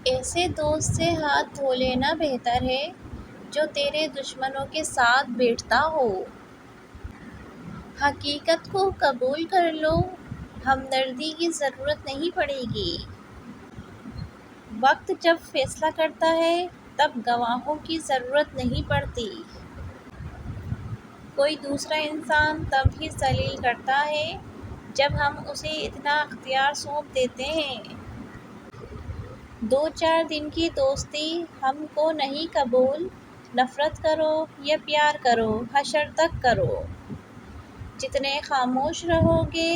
ایسے دوست سے ہاتھ دھو لینا بہتر ہے جو تیرے دشمنوں کے ساتھ بیٹھتا ہو۔ حقیقت کو قبول کر لو، ہمدردی کی ضرورت نہیں پڑے گی۔ وقت جب فیصلہ کرتا ہے تب گواہوں کی ضرورت نہیں پڑتی۔ کوئی دوسرا انسان تب ہی ذلیل کرتا ہے جب ہم اسے اتنا اختیار سونپ دیتے ہیں۔ 2-4 دن کی دوستی ہم کو نہیں قبول، نفرت کرو یا پیار کرو، حشر تک کرو۔ جتنے خاموش رہو گے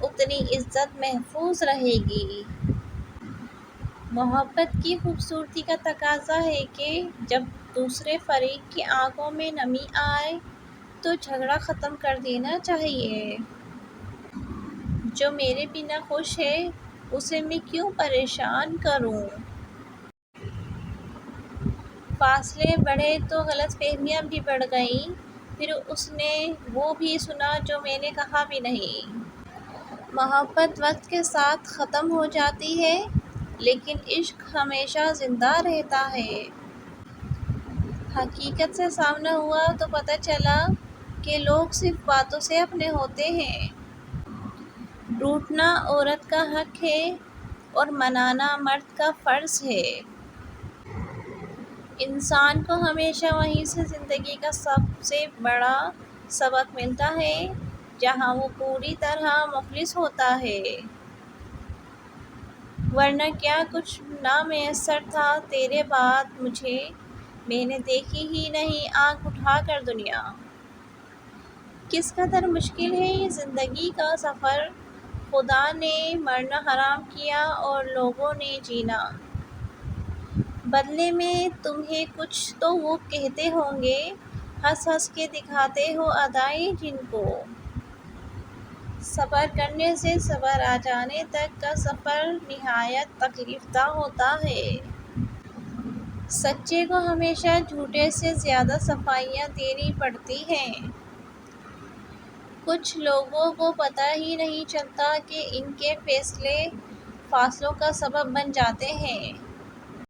اتنی عزت محفوظ رہے گی۔ محبت کی خوبصورتی کا تقاضا ہے کہ جب دوسرے فریق کی آنکھوں میں نمی آئے تو جھگڑا ختم کر دینا چاہیے۔ جو میرے بنا خوش ہے اسے میں کیوں پریشان کروں۔ فاصلے بڑھے تو غلط فہمیاں بھی بڑھ گئیں، پھر اس نے وہ بھی سنا جو میں نے کہا بھی نہیں۔ محبت وقت کے ساتھ ختم ہو جاتی ہے لیکن عشق ہمیشہ زندہ رہتا ہے۔ حقیقت سے سامنا ہوا تو پتہ چلا کہ لوگ صرف باتوں سے اپنے ہوتے ہیں۔ روٹھنا عورت کا حق ہے اور منانا مرد کا فرض ہے۔ انسان کو ہمیشہ وہیں سے زندگی کا سب سے بڑا سبق ملتا ہے جہاں وہ پوری طرح مخلص ہوتا ہے۔ ورنہ کیا کچھ نامیسر تھا تیرے بعد مجھے، میں نے دیکھی ہی نہیں آنکھ اٹھا کر دنیا۔ کس قدر مشکل ہے یہ زندگی کا سفر، خدا نے مرنا حرام کیا اور لوگوں نے جینا۔ بدلے میں تمہیں کچھ تو وہ کہتے ہوں گے، ہنس ہنس کے دکھاتے ہو ادائیں جن کو۔ صبر کرنے سے صبر آ جانے تک کا سفر نہایت تکلیف دہ ہوتا ہے۔ سچے کو ہمیشہ جھوٹے سے زیادہ صفائیاں دینی پڑتی ہیں۔ کچھ لوگوں کو پتہ ہی نہیں چلتا کہ ان کے فیصلے فاصلوں کا سبب بن جاتے ہیں۔